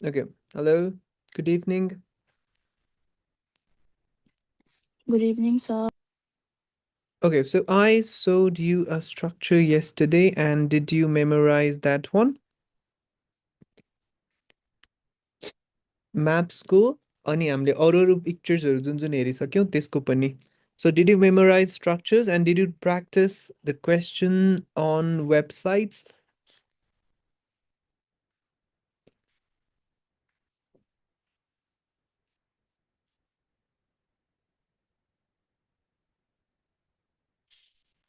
Okay. Hello. Good evening. Good evening, sir. Okay, so I showed you a structure yesterday, and did you memorize that one? Maps को अनि हामीले अरू अरू पिक्चर्सहरू जुन जुन हेरिसक्यौँ त्यसको पनि. So did you memorize structures and did you practice the question on websites?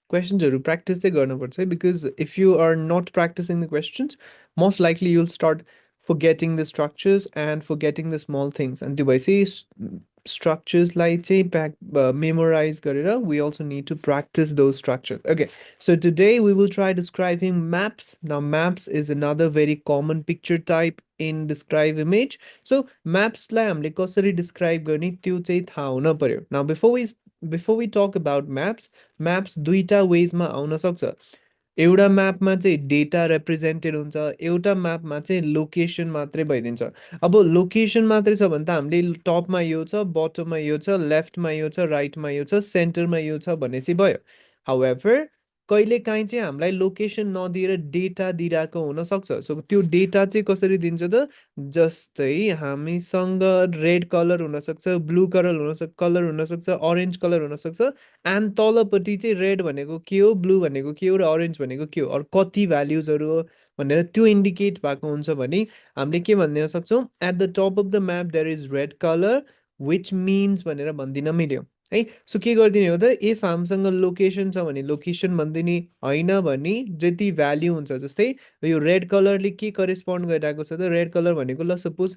Questions practice चाहिँ गर्नुपर्छ है, because if you are not practicing the questions, most likely you'll start forgetting the structures and forgetting the small things. And त्यो भएपछि structures लाई चाहिँ memorize गरेर we also need to practice those structures. Okay, so today we will try describing maps. Now maps is another very common picture type in describe image. So maps लाई हामीले कसरी describe गर्ने त्यो चाहिँ थाहा हुन पर्यो. Now before we talk about maps, Maps दुईटा वेजमा आउन सक्छ. एउटा म्यापमा चाहिँ डेटा रिप्रेजेन्टेड हुन्छ, एउटा म्यापमा चाहिँ लोकेसन मात्रै भइदिन्छ. अब लोकेसन मात्रै छ भने त हामीले टपमा यो छ, बटममा यो छ, लेफ्टमा यो छ, राइटमा यो छ, सेन्टरमा यो छ भनेपछि भयो. हाउएभर कहिलेकाहीँ चाहिँ हामीलाई लोकेसन नदिएर डेटा दिइरहेको हुनसक्छ. सो त्यो डेटा चाहिँ कसरी दिन्छ त, जस्तै हामीसँग रेड कलर हुनसक्छ, ब्लू कलर हुनसक्छ, अरेन्ज कलर हुनसक्छ, एन्ड तलपट्टि चाहिँ रेड भनेको के हो, ब्लू भनेको के हो र अरेन्ज भनेको के हो, अरू कति भ्याल्युजहरू हो भनेर त्यो इन्डिकेट भएको हुन्छ भने हामीले के भनिदिन सक्छौँ, at the top of the map there is red colour which means भनेर भनिदिन मिल्यो है. सो के गरिदिने हो त, इफ हामीसँग लोकेसन छ भने लोकेसन भनिदिने, होइन भने जति भ्याल्यु हुन्छ, जस्तै यो रेड कलरले के करेस्पोन्ड गरिरहेको छ त, रेड कलर भनेको ल सपोज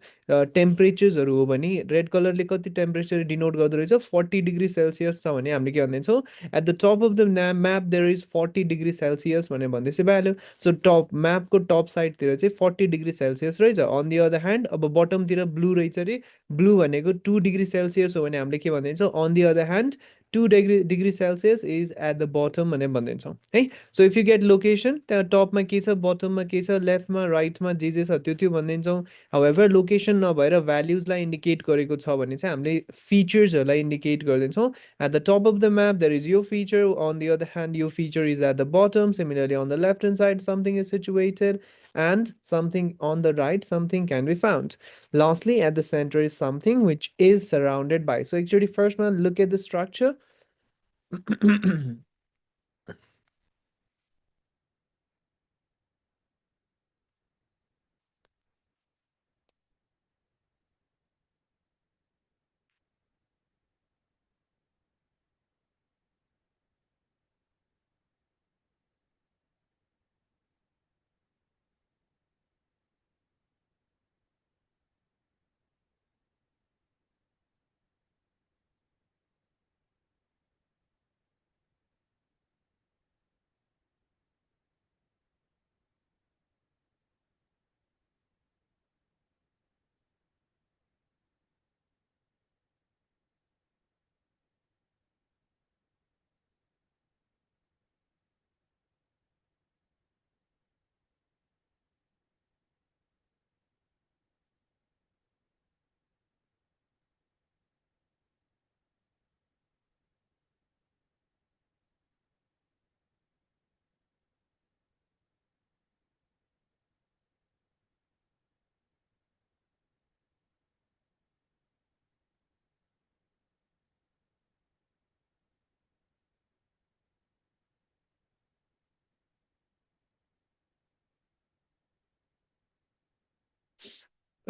टेम्परेचर्सहरू हो भने रेड कलरले कति टेम्परेचर डिनोट गर्दो रहेछ, 40 डिग्री सेल्सियस छ भने हामीले के भनिदिन्छौँ, at the top of the map there is 40 degree Celsius भनेर भन्दैछ भ्याल्यु. सो टप म्यापको टप साइडतिर चाहिँ 40 डिग्री सेल्सियस रहेछ. अन दि अदर ह्यान्ड अब बटमतिर ब्लू रहेछ अरे, ब्लू भनेको 2 डिग्री सेल्सियस हो भने हामीले के भनिदिन्छौँ, on the other hand 2 degree Celsius is at the bottom भनेर भनिदिन्छौँ है. So if you get location, त्यहाँ टपमा के छ, बटममा के छ, लेफ्टमा राइटमा जे छ त्यो त्यो भनिदिन्छौँ. हाउएभर लोकेसन नभएर भ्याल्युजलाई इन्डिकेट गरेको छ भने चाहिँ हामीले फिचर्सहरूलाई indicate गरिदिन्छौँ. At the top of the map, there is your feature. On the other hand, your feature is at the bottom. Similarly, on the left hand side, something is situated, and something on the right, something can be found. Lastly, at the center is something which is surrounded by. So actually, first one, look at the structure.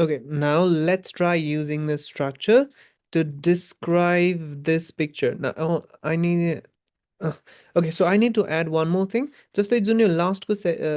Okay, now let's try using this structure to describe this picture. Now, oh, I need. Uh, okay, so I need to add one more thing. Just like in your last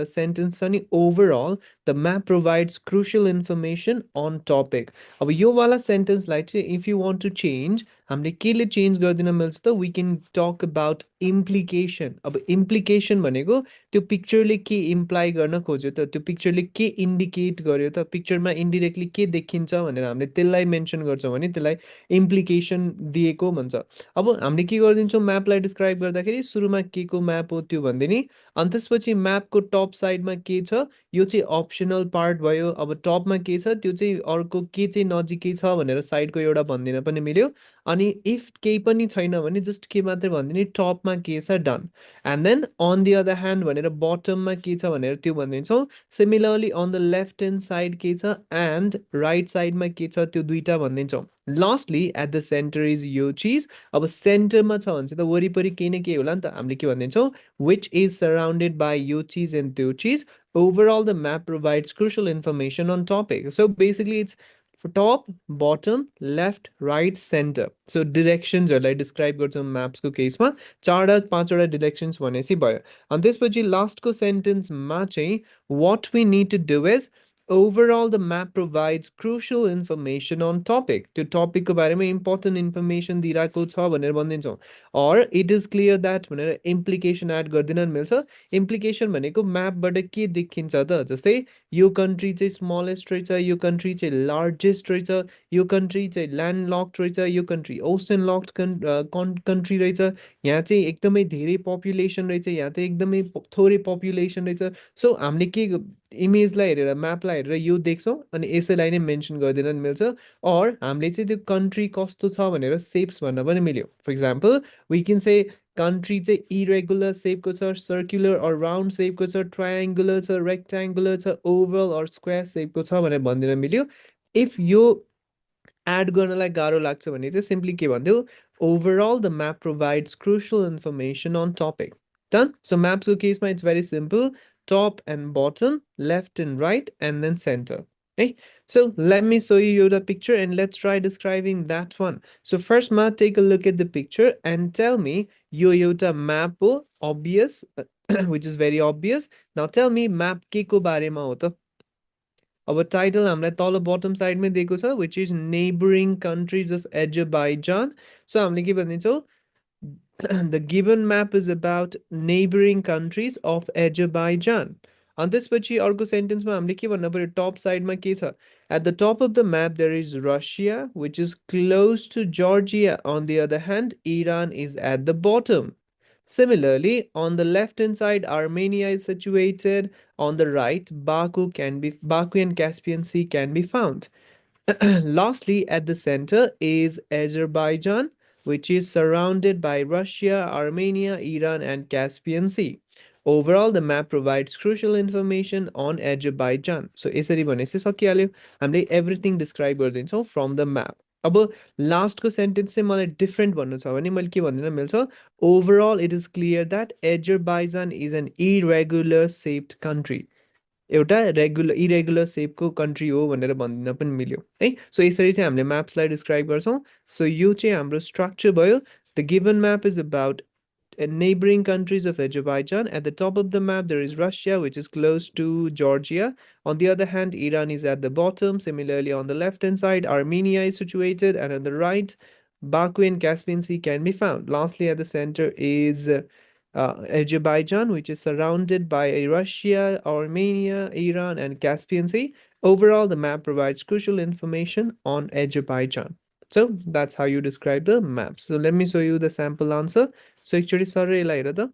sentence, Sunny, overall, the map provides crucial information on topic. अब यो वाला sentence लाई चाहिँ if you want to change, हामीले केले change गर्दिन मिल्छ त, we can talk about implication. अब implication भनेको त्यो पिक्चरले के इम्प्लाई गर्न खोज्यो त, त्यो पिक्चरले के इन्डिकेट गर्यो त, पिक्चरमा इन्डिरेक्टली के देखिन्छ भनेर हामीले त्यसलाई मेन्सन गर्छौँ भने त्यसलाई इम्प्लिकेसन दिएको भन्छ. अब हामीले के गरिदिन्छौँ, म्यापलाई डिस्क्राइब गर्दाखेरि सुरुमा के को म्याप हो त्यो भनिदिने, अनि त्यसपछि म्यापको टप साइडमा के छ, यो चाहिँ अप्सनल पार्ट भयो। अब टपमा के छ त्यो चाहिँ अर्को के चाहिँ नजिकै छ भनेर साइडको एउटा भनिदिन पनि मिल्यो। अनि इफ केही पनि छैन भने जस्ट के मात्रै भनिदिने टपमा के छ done. And then on the other hand भनेर बटममा के छ भनेर त्यो भनिदिन्छौँ। Similarly on the left hand side के छ एन्ड राइट साइडमा के छ त्यो दुइटा भनिदिन्छौँ। Lastly at the center is यो चिज। अब सेन्टरमा छ भने चाहिँ त वरिपरि केही न केही होला नि त, हामीले के भनिदिन्छौँ विच इज सराउन्डेड बाई यो चिज एन्ड त्यो चिज। Overall, the map provides crucial information on topic. So basically, it's for top, bottom, left, right, center. So directions are like describe गर्छौँ maps को केसमा चारवटा पाँचवटा directions भनेपछि भयो। अनि त्यसपछि लास्टको सेन्टेन्समा चाहिँ what we need to do is overall the map provides crucial information on topic. त्यो टपिकको बारेमा इम्पोर्टेन्ट इन्फर्मेसन दिइरहेको छ भनेर भनिदिन्छौँ। or it is clear that भनेर इम्प्लिकेसन एड गरिदिन मिल्छ। इम्प्लिकेसन भनेको म्यापबाट के देखिन्छ त, जस्तै यो कन्ट्री चाहिँ स्मलेस्ट रहेछ, यो कन्ट्री चाहिँ लार्जेस्ट रहेछ, यो कन्ट्री चाहिँ ल्यान्ड लक्ड रहेछ, यो कन्ट्री ओसन लक्ड कन्ट्री रहेछ, यहाँ चाहिँ एकदमै धेरै पपुलेसन रहेछ, यहाँ चाहिँ एकदमै थोरै पपुलेसन रहेछ। सो हामीले के इमेजलाई हेरेर म्यापलाई हेरेर यो देख्छौँ अनि यसैलाई नै मेन्सन गरिदिन मिल्छ। अर हामीले चाहिँ त्यो कन्ट्री कस्तो छ भनेर सेप्स भन्न पनि मिल्यो। फर इक्जाम्पल वी क्यान से कन्ट्री चाहिँ इरेगुलर सेपको छ, सर्कुलर अर राउन्ड सेपको छ, ट्रायङ्गुलर छ, रेक्ट्याङ्गुलर छ, ओभल अर स्क्वायर सेपको छ भनेर भनिदिन मिल्यो। इफ यो एड गर्नलाई गाह्रो लाग्छ भने चाहिँ सिम्पली के भन्थ्यो overall the map provides crucial information on topic. Done. So म्याप्सको केसमा it's very simple top and bottom left and right and then center है। So let me show you the picture and let's try describing that one. So first ma take a look at the picture and tell me yo एउटा map हो obvious which is very obvious. Now tell me map के को बारेमा हो त। अब title हामीलाई तल बटम साइडमै दिएको छ which is neighbouring countries of Azerbaijan. So हामीले के भनिदिन्छौँ the given map is about neighboring countries of Azerbaijan. अनि त्यसपछि अर्को सेन्टेन्समा हामीले के भन्नु पर्यो टप साइडमा के छ at the top of the map there is Russia which is close to Georgia on the other hand Iran is at the bottom. Similarly, on the left hand side, Armenia is situated. On the right, Baku and Caspian Sea can be found. Lastly, at the center is Azerbaijan, which is surrounded by Russia, Armenia, Iran, and Caspian Sea. Overall, the map provides crucial information on Azerbaijan. So, यसरी भनेपछि सकिहाल्यो हामीले everything describe गरिदिन्छौँ from the map. अब लास्टको sentence चाहिँ मलाई different भन्नु छ भने मैले के भनिदिन मिल्छ overall it is clear that Azerbaijan is an irregular shaped country. एउटा इरेगुलर सेपको कन्ट्री हो भनेर भनिदिन पनि मिल्यो है। सो यसरी चाहिँ हामीले म्याप्सलाई डिस्क्राइब गर्छौँ। सो यो चाहिँ हाम्रो स्ट्रक्चर भयो। The given map is about neighboring countries of Azerbaijan. At the top of the map, there is Russia, which is close to Georgia. On the other hand, Iran is at the bottom. Similarly, on the left hand side, Armenia is situated, and on the right, Baku and Caspian Sea can be found. Lastly, at the center is Azerbaijan, which is surrounded by Russia, Armenia, Iran, and Caspian Sea. Overall, the map provides crucial information on Azerbaijan. So that's how you describe the map. So let me show you the sample answer. So actually, sorry, later.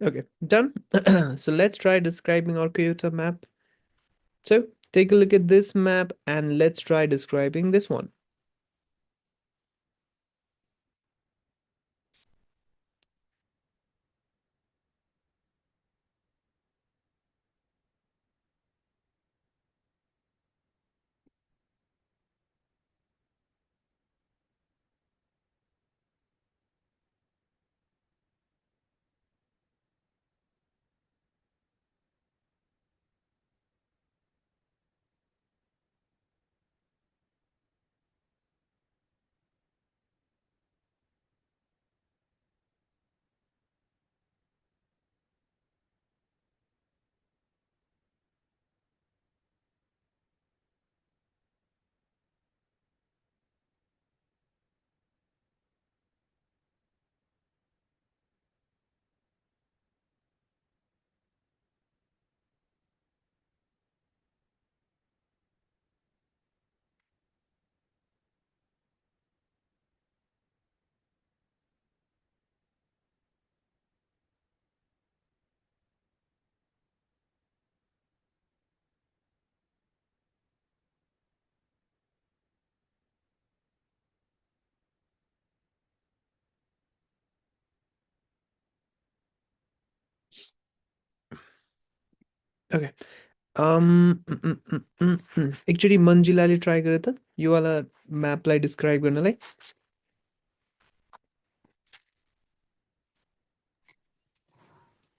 Okay, done. So let's try describing our Kyoto map. So take a look at this map and let's try describing this one. Okay. Actually, Manjilali try करे था. You वाला map लाई describe करने लाई.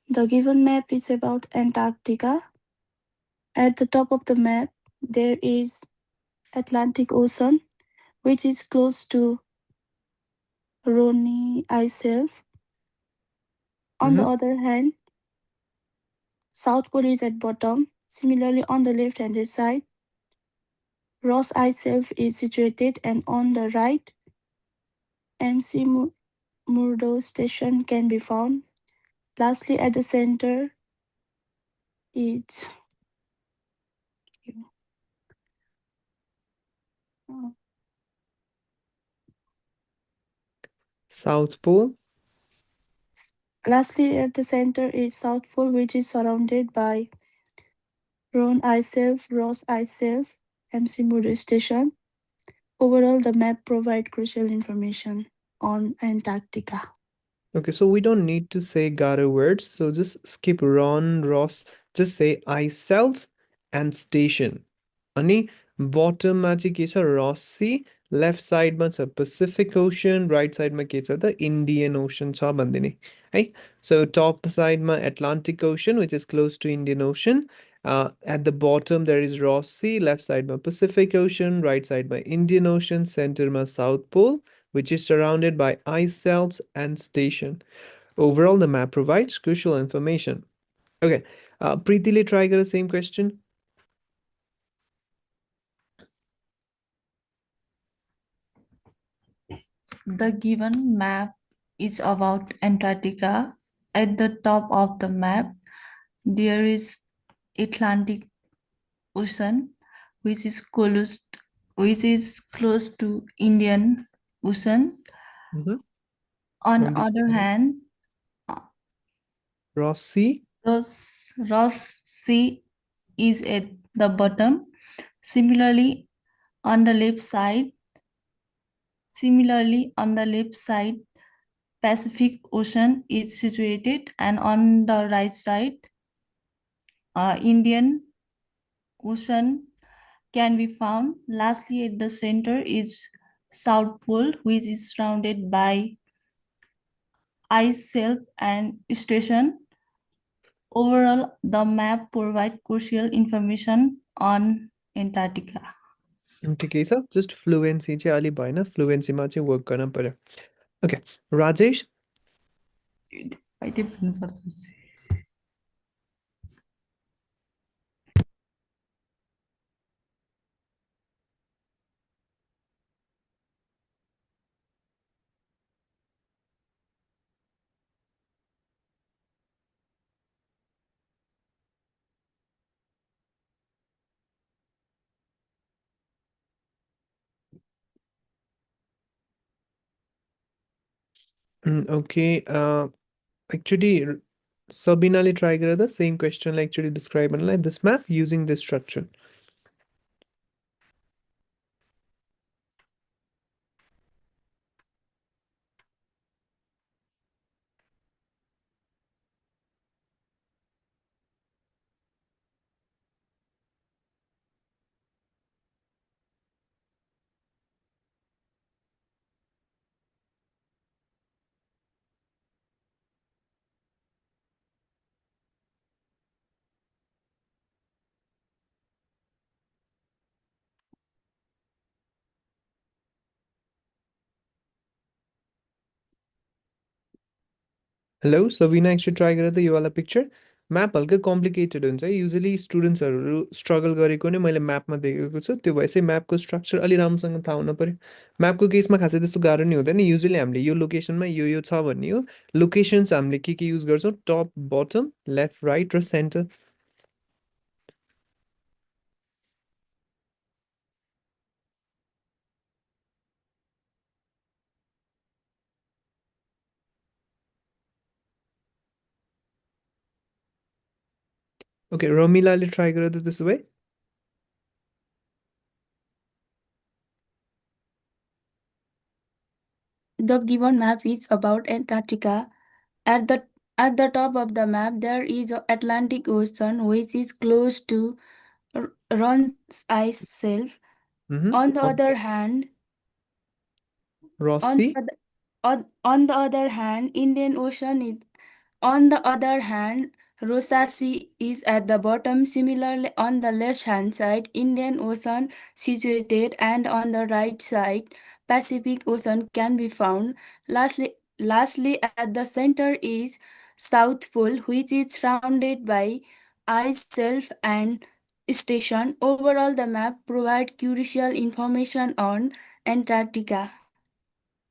The given map is about Antarctica. At the top of the map, there is Atlantic Ocean, which is close to Ronny Ice Shelf. On the Mm-hmm. other hand, South Pole is at bottom. Similarly, on the left-handed side, Ross Ice Shelf is situated, and on the right, MC Murdo Station can be found. Lastly, at the center is South Pole. Lastly, at the center is South Pole, which is surrounded by Ron Ice Shelf, Ross Ice Shelf, MC Moody Station. Overall, the map provides crucial information on Antarctica. Okay, so we don't need to say Garo words. So just skip Ron, Ross. Just say I cells and station. Ani bottom ma चाहिँ के छ Ross Sea, left side ma छ Pacific Ocean, right side ma के छ the Indian Ocean छ भनिदिने है. So top side ma Atlantic Ocean, which is close to Indian Ocean. At the bottom there is Ross Sea, left side ma Pacific Ocean, right side ma Indian Ocean, center ma South Pole, which is surrounded by ice shelves and station. Overall, the map provides crucial information. Okay, Preeti, try the same question. The given map is about Antarctica. At the top of the map, there is Atlantic Ocean, which is close to Indian Ocean. Mm-hmm. On On the other hand, Ross Sea. Ross Sea is at the bottom. Similarly, on the left side, similarly on the left side, Pacific Ocean is situated, and on the right side, Indian Ocean can be found. Lastly, at the center is South Pole, which is surrounded by ice shelf and station. Overall, the map provides crucial information on Antarctica. ठिकै छ just fluency चाहिँ अलि भएन फ्लुएन्सीमा चाहिँ work गर्न पर्यो okay Rajesh okay actually Sabina try the same question like actually describe and like this map using this structure. Hello, Sabina actually try the you वाला picture. Map हल्का complicated हुन्छ है युजली स्टुडेन्ट्सहरू स्ट्रगल गरेको नै मैले म्यापमा देखेको छु त्यो भएपछि म्यापको स्ट्रक्चर अलि राम्रोसँग थाहा हुन पर्यो म्यापको केसमा खासै त्यस्तो गाह्रो नि हुँदैन युजली हामीले यो लोकेसनमा यो छ भन्ने हो लोकेसन्स हामीले के युज गर्छौँ टप बटम लेफ्ट राइट र सेन्टर ओके रमिलाले ट्राई गर त त्यसो भए The given map is about Antarctica. At the at the top of the map, there is the Atlantic Ocean, which is close to Ron's ice shelf. On the other hand, on the, रसी other- on the other hand, Indian Ocean is on the other hand, Rosa Sea is at the bottom. Similarly, on the left hand side, Indian Ocean situated, and on the right side, Pacific Ocean can be found. Lastly, at the center is South Pole, which is surrounded by ice shelf and station. Overall, the map provides crucial information on Antarctica.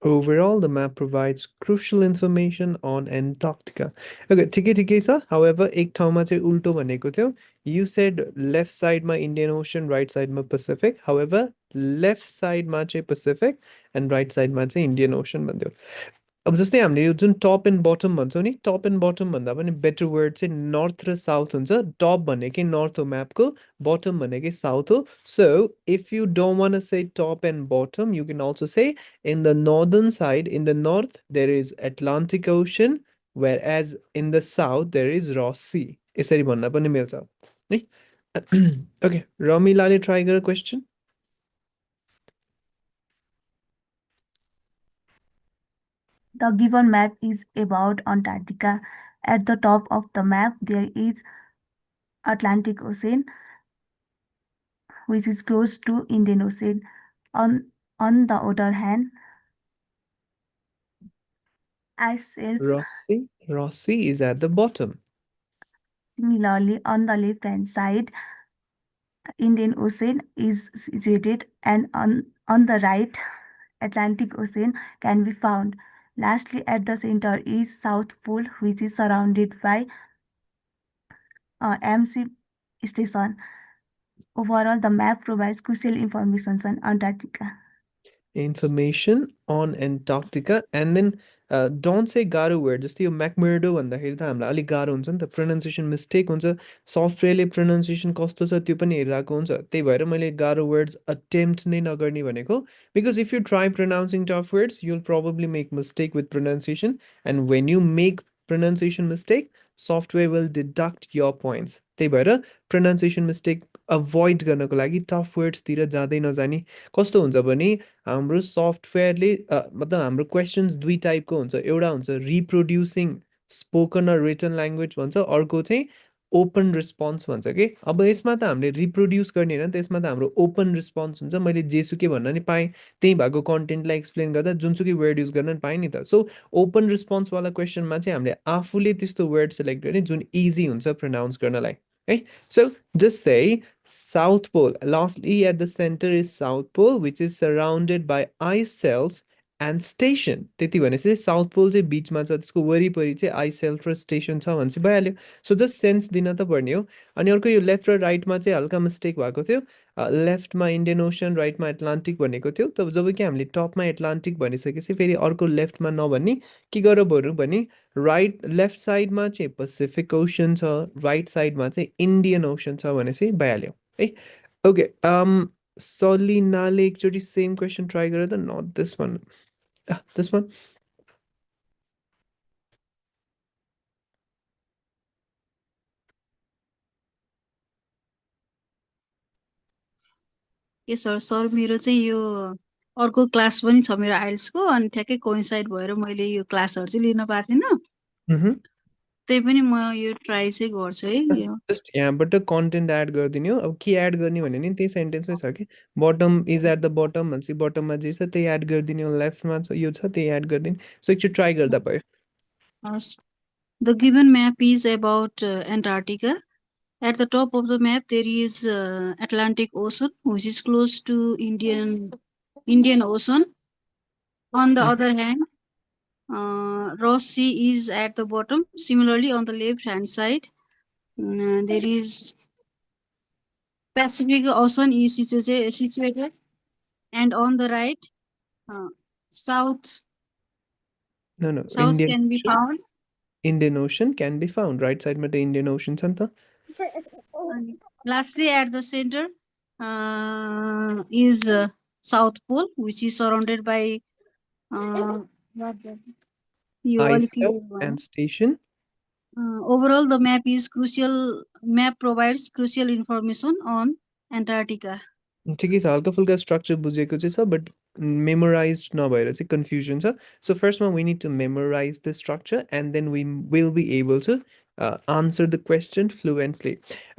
Overall, the map provides crucial information on Antarctica. Okay, ठिकै छ. However, एक ठाउँमा चाहिँ उल्टो भनेको थियो. You said left side मा Indian Ocean, right side मा Pacific. However, left side मा चाहिँ Pacific and right side मा चाहिँ Indian Ocean भन्थ्यो. अब जस्तै हामीले यो जुन टप एन्ड बटम भन्छौँ नि टप एन्ड बटम भन्दा पनि बेटर वर्ड चाहिँ नर्थ र साउथ हुन्छ टप भनेकै नर्थ हो म्यापको बटम भनेकै साउथ हो सो if you don't want say top and bottom you can also say in the northern side in the north there is Atlantic Ocean whereas in the south there is Ross Sea यसरी भन्न पनि मिल्छ है okay रमिलाले try गर question The given map is about Antarctica. At the top of the map, there is Atlantic Ocean, which is close to Indian Ocean. On on the other hand, ice shelf. Rossi is at the bottom. Similarly, on the left hand side, Indian Ocean is situated, and on the right, Atlantic Ocean can be found. Lastly, at the center is South Pole, which is surrounded by MC station. Overall, the map provides crucial information on Antarctica. Information on Antarctica and then don't say गाह्रो word जस्तै यो म्याकमर्डो भन्दाखेरि त हामीलाई अलिक गाह्रो हुन्छ नि त प्रोनाउन्सिएसन मिस्टेक हुन्छ सफ्टवेयरले प्रोनाउन्सिएसन कस्तो छ त्यो पनि हेरिरहेको हुन्छ त्यही भएर मैले गाह्रो वर्ड्स अटेम्प्ट नै नगर्ने भनेको because if you try pronouncing tough words you'll probably make mistake with pronunciation and when you make pronunciation mistake software will deduct your points त्यही भएर प्रोनाउन्सिएसन मिस्टेक अभोइड गर्नको लागि टफ वर्ड्सतिर जाँदै नजाने कस्तो हुन्छ भने हाम्रो सफ्टवेयरले मतलब हाम्रो क्वेसन्स दुई टाइपको हुन्छ एउटा हुन्छ रिप्रोड्युसिङ स्पोकन र रिटन ल्याङ्ग्वेज भन्छ अर्को चाहिँ ओपन रिस्पोन्स भन्छ कि अब यसमा त हामीले रिप्रोड्युस गर्ने होइन त्यसमा त हाम्रो ओपन रिस्पोन्स हुन्छ मैले जेसुकै भन्न नि पाएँ त्यही भएको कन्टेन्टलाई एक्सप्लेन गर्दा जुनसुकै वर्ड युज गर्न नि पाएँ नि त सो ओपन रिस्पोन्सवाला क्वेसनमा चाहिँ हामीले आफूले त्यस्तो वर्ड सेलेक्ट गर्ने जुन इजी हुन्छ प्रोनाउन्स गर्नलाई है so just say South Pole. Lastly, at the center is South Pole, which is surrounded by ice shelves end station त्यति भनेपछि साउथ पोल चाहिँ बिचमा छ त्यसको वरिपरि चाहिँ आइसेल्फ र स्टेसन छ भने चाहिँ भइहाल्यो सो जस्ट सेन्स दिन त पर्ने हो अनि अर्को यो लेफ्ट र राइटमा चाहिँ हल्का मिस्टेक भएको थियो लेफ्टमा इन्डियन ओसन राइटमा एटलान्टिक भनेको थियो तब जब कि हामीले टपमा एटलान्टिक भनिसकेपछि फेरि अर्को लेफ्टमा नभन्ने के गरेर बरु भने राइट लेफ्ट साइडमा चाहिँ पेसिफिक ओसन छ राइट साइडमा चाहिँ इन्डियन ओसन छ भने चाहिँ भइहाल्यो है ओके सलिनाले एकचोटि सेम क्वेसन ट्राई गरेर त not this one this one A sir sir मेरो चाहिँ यो अर्को क्लास पनि छ मेरो आइल्सको अनि ठ्याक्कै कोइन्साइड भएर मैले यो क्लासहरू चाहिँ लिन पाएको थिइनँ त्यही पनि म यो ट्राई चाहिँ गर्छु है यो जस्ट यहाँबाट कन्टेन्ट एड गरिदिने हो अब के एड गर्ने भने नि त्यही सेन्टेन्समै छ कि bottom is at the bottom भनेपछि बटममा जे छ त्यही एड गरिदिने हो लेफ्टमा छ यो छ त्यही एड गरिदिने सो एकचोटि ट्राई गर्दा भयो हस् the given map is about Antarctica At the top of the map, there is Atlantic Ocean, which is close to Indian Ocean. On the other hand, Ross Sea is at the bottom. Similarly, on the left-hand side, there is Pacific Ocean is situated, and on the right, south No, no. south can be found. Indian Ocean can be found. Right side में तो Indian Ocean छ नि त. And lastly, at the center is South Pole, which is surrounded by you Ice अलिकति and station. overall, the map is crucial. Map provides crucial information on Antarctica. ठिकै छ हल्का फुल्का स्ट्रक्चर बुझेको चाहिँ छ बट मेमोराइज नभएर चाहिँ कन्फ्युजन छ सो फर्स्टमा we need to memorize the structure and then we will be able to answer the question fluently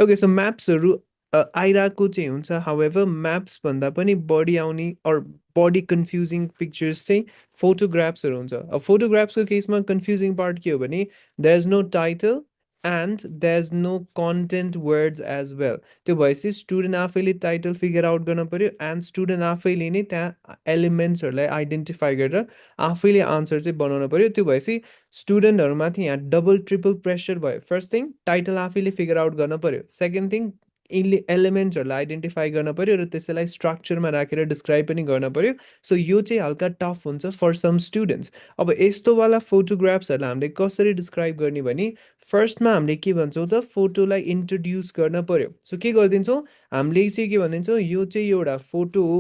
okay so म्याप्सहरू आइरहेको चाहिँ हुन्छ हाउएभर म्याप्स भन्दा पनि बढी आउने अर बढी कन्फ्युजिङ पिक्चर्स चाहिँ फोटोग्राफ्सहरू हुन्छ अब फोटोग्राफ्सको केसमा कन्फ्युजिङ पार्ट के हो भने there is no title and there is no content words as well त्यो भएपछि स्टुडेन्ट आफैले टाइटल फिगर आउट गर्न पर्यो एन्ड स्टुडेन्ट आफैले नै त्यहाँ एलिमेन्ट्सहरूलाई आइडेन्टिफाई गरेर आफैले आन्सर चाहिँ बनाउनु पर्यो त्यो भएपछि स्टुडेन्टहरूमाथि यहाँ डबल ट्रिपल प्रेसर भयो फर्स्ट थिङ टाइटल आफैले फिगर आउट गर्न पर्यो सेकेन्ड थिङ एलिमेन्ट्सहरूलाई आइडेन्टिफाई गर्न पर्यो र त्यसैलाई स्ट्रक्चरमा राखेर डिस्क्राइब पनि गर्न पर्यो सो यो चाहिँ हल्का टफ हुन्छ फर सम स्टुडेन्ट्स अब यस्तोवाला फोटोग्राफ्सहरूलाई हामीले कसरी डिस्क्राइब गर्ने भने फर्स्टमा हामीले के भन्छौँ त फोटोलाई इन्ट्रोड्युस गर्न पर्यो सो के गरिदिन्छौँ हामीले चाहिँ के भनिदिन्छौँ यो चाहिँ एउटा फोटो हो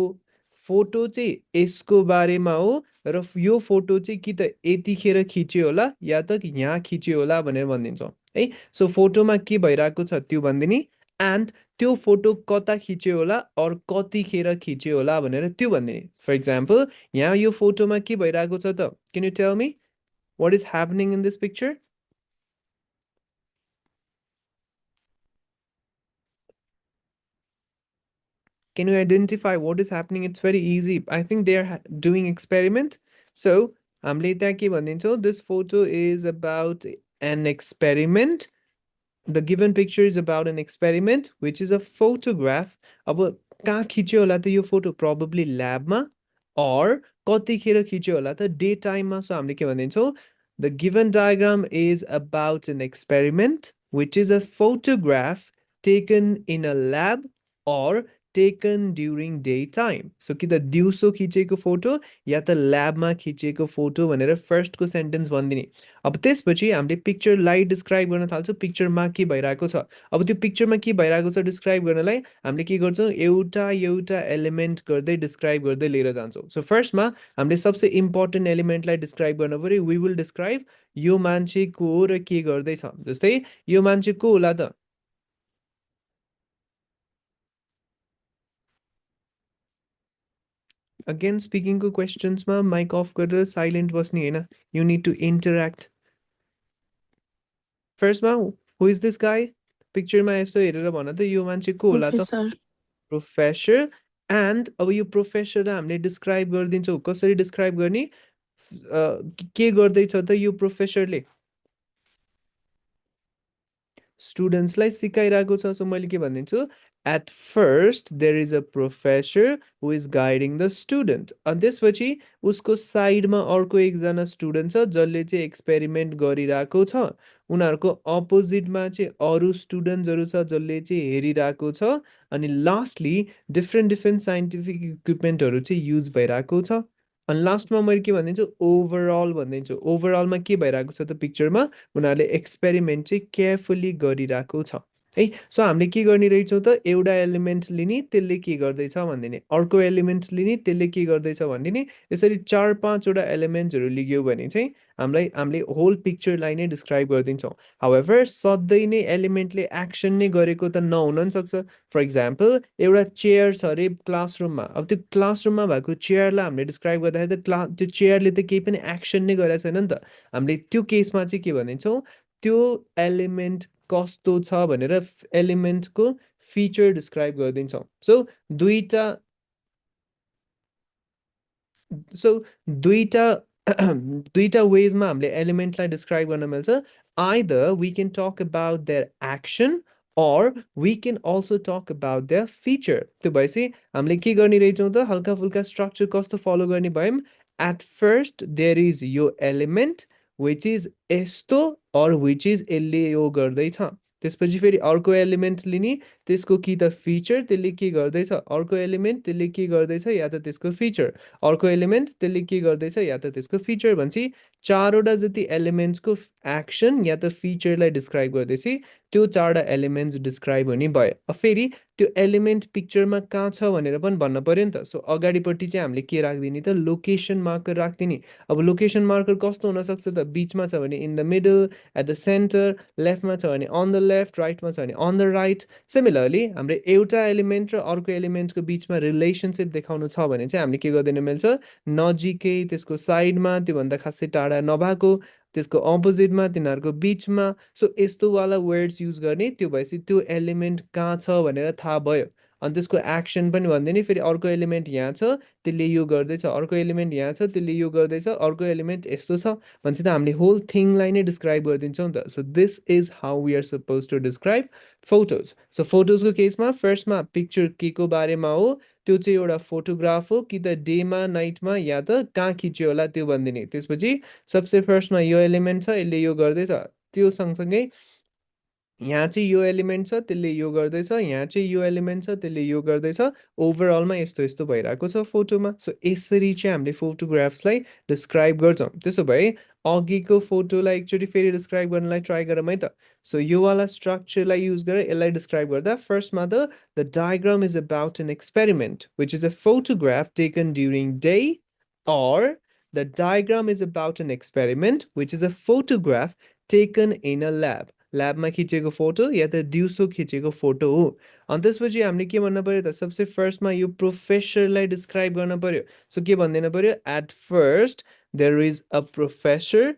फोटो चाहिँ यसको बारेमा हो र यो फोटो चाहिँ कि त यतिखेर खिच्यो होला या त यहाँ खिच्यो होला भनेर भनिदिन्छौँ है सो फोटोमा के भइरहेको छ त्यो भनिदिने एन्ड त्यो फोटो कता खिच्यो होला अर कतिखेर खिच्यो होला भनेर त्यो भनिदिने फर इक्जाम्पल यहाँ यो फोटोमा के भइरहेको छ त can you tell me what is happening in this picture Can you identify what is happening? It's very easy. I think they are doing experiment. So, this photo is about an experiment. The given picture is about an experiment, which is a photograph. अब कहाँ खिच्यो होला त यो photo probably lab मा or कतिखेर खिच्यो होला त day टाइममा सो हामीले के भनिदिन्छौँ the given diagram is about an experiment, which is a photograph taken in a lab or taken during daytime. So कि त दिउँसो खिचेको फोटो या त ल्याबमा खिचेको फोटो भनेर फर्स्टको सेन्टेन्स भनिदिने अब त्यसपछि हामीले पिक्चरलाई डिस्क्राइब गर्न थाल्छौँ पिक्चरमा के भइरहेको छ अब त्यो पिक्चरमा के भइरहेको छ डिस्क्राइब गर्नलाई हामीले के गर्छौँ एउटा एउटा एलिमेन्ट गर्दै डिस्क्राइब गर्दै लिएर जान्छौँ सो फर्स्टमा हामीले सबसे इम्पोर्टेन्ट एलिमेन्टलाई डिस्क्राइब गर्नु पऱ्यो वी विल डिस्क्राइब यो मान्छे को हो र के गर्दैछ जस्तै यो मान्छे को होला त Again, speaking को questions मा mic off गरेर silent बस्ने हैन you need to interact first मा who is this guy picture मा यसो हेरेर भन त यो मान्छे को होला त Professor. professor and अब यो professor हामीले describe गरिदिन्छौँ कसरी describe गर्ने के गर्दैछ त यो professor ले स्टुडेन्ट्सलाई सिकाइरहेको छ सो मैले के भनिदिन्छु At first, there is a professor who is guiding the student. अनि त्यसपछि उसको साइडमा अर्को एकजना स्टुडेन्ट छ जसले चाहिँ एक्सपेरिमेन्ट गरिरहेको छ। उनीहरूको अपोजिटमा चाहिँ अरू स्टुडेन्ट्सहरू छ जसले चाहिँ हेरिरहेको छ। अनि लास्टली डिफ्रेन्ट डिफ्रेन्ट साइन्टिफिक इक्विपमेन्टहरू चाहिँ युज भइरहेको छ। अनि लास्टमा मैले के भनिदिन्छु, ओभरअल भनिदिन्छु। ओभरअलमा के भइरहेको छ त पिक्चरमा, उनीहरूले एक्सपेरिमेन्ट चाहिँ केयरफुल्ली गरिरहेको छ है। सो हामीले के गर्ने रहेछौँ त, एउटा एलिमेन्ट लिने त्यसले के गर्दैछ भनिदिने, अर्को एलिमेन्ट लिने त्यसले के गर्दैछ भनिदिने। यसरी 4-5वटा एलिमेन्ट्सहरू लिग्यौँ भने चाहिँ हामीले होल पिक्चरलाई नै डिस्क्राइब गरिदिन्छौँ। हाउएभर सधैँ नै एलिमेन्टले एक्सन नै गरेको त नहुन पनि सक्छ। फर इक्जाम्पल एउटा चेयर छ अरे क्लासरुममा, अब त्यो क्लासरुममा भएको चेयरलाई हामीले डिस्क्राइब गर्दाखेरि त त्यो चेयरले त केही पनि एक्सन नै गरेको छैन नि त। हामीले त्यो केसमा चाहिँ के भनिदिन्छौँ, त्यो एलिमेन्ट कस्तो छ भनेर एलिमेन्टको फिचर डिस्क्राइब गरिदिन्छौँ। सो दुईटा सो दुईटा दुईटा वेजमा हामीले एलिमेन्टलाई डिस्क्राइब गर्न मिल्छ। Either we can talk about their action or we can also talk about their feature. त्यो भएपछि हामीले के गर्ने रहेछौँ त, हल्का फुल्का स्ट्रक्चर कस्तो फलो गर्ने भयौँ। At first there is yo element which is यस्तो or which is यसले यो गर्दैछ। त्यसपछि फेरि अर्को एलिमेन्ट लिने, त्यसको कि त फिचर त्यसले के गर्दैछ, अर्को एलिमेन्ट त्यसले के गर्दैछ या त त्यसको फिचर, अर्को एलिमेन्ट त्यसले के गर्दैछ या त त्यसको फिचर भन्छ। चारवटा जति एलिमेन्ट्सको एक्सन या त फिचरलाई डिस्क्राइब गर्दैछ, त्यो चारवटा एलिमेन्ट्स डिस्क्राइब हुने भयो। अब फेरि त्यो एलिमेन्ट पिक्चरमा कहाँ छ भनेर पनि भन्न पर्यो नि त। सो अगाडिपट्टि चाहिँ हामीले के राखिदिने त, लोकेसन मार्कर राखिदिने। अब लोकेसन मार्कर कस्तो हुनसक्छ त, बिचमा छ भने in the middle, at the center, लेफ्टमा छ भने अन द लेफ्ट, राइटमा छ भने अन द राइट। सिमिलरली हाम्रो एउटा एलिमेन्ट र अर्को एलिमेन्टको बिचमा रिलेसनसिप देखाउनु छ भने चाहिँ हामीले के गरिदिन मिल्छ, नजिकै, त्यसको साइडमा, त्योभन्दा खासै टाढा नभएको, त्यसको अपोजिटमा, तिनीहरूको बिचमा। सो यस्तोवाला वर्ड्स युज गर्ने। त्यो भएपछि त्यो एलिमेन्ट कहाँ छ भनेर थाहा भयो। अनि त्यसको एक्सन पनि भनिदिने। फेरि अर्को एलिमेन्ट यहाँ छ त्यसले यो गर्दैछ, अर्को एलिमेन्ट यहाँ छ त्यसले यो गर्दैछ, अर्को एलिमेन्ट यस्तो छ भनेपछि त हामीले होल थिङलाई नै डिस्क्राइब गरिदिन्छौँ नि त। So this is how we are suppose to describe photos. So फोटोजको केसमा फर्स्टमा पिक्चर के को बारेमा हो, त्यो चाहिँ एउटा फोटोग्राफ हो कि त डेमा नाइटमा या त कहाँ खिच्यो होला त्यो भनिदिने। त्यसपछि सबसे फर्स्टमा यो एलिमेन्ट छ यसले यो गर्दैछ, त्यो सँगसँगै यहाँ चाहिँ यो एलिमेन्ट छ त्यसले यो गर्दैछ, यहाँ चाहिँ यो एलिमेन्ट छ त्यसले यो गर्दैछ, ओभरअलमा यस्तो यस्तो भइरहेको छ फोटोमा। सो यसरी चाहिँ हामीले फोटोग्राफ्सलाई डिस्क्राइब गर्छौँ। त्यसो भए अघिको फोटोलाई एकचोटि फेरि डिस्क्राइब गर्नलाई ट्राई गरौँ है त। सो योवाला स्ट्रक्चरलाई युज गरेर यसलाई डिस्क्राइब गर्दा फर्स्टमा the diagram is about an experiment which is a photograph taken during day, or the diagram is about an experiment which is a photograph taken in a lab. ल्याबमा खिचेको photo या त दिउँसो खिचेको photo हो। अनि त्यसपछि हामीले के भन्नु पर्यो त, सबसे फर्स्टमा यो प्रोफेसरलाई डिस्क्राइब गर्न पर्यो। सो के भनिदिनु पर्यो, at first there is a professor.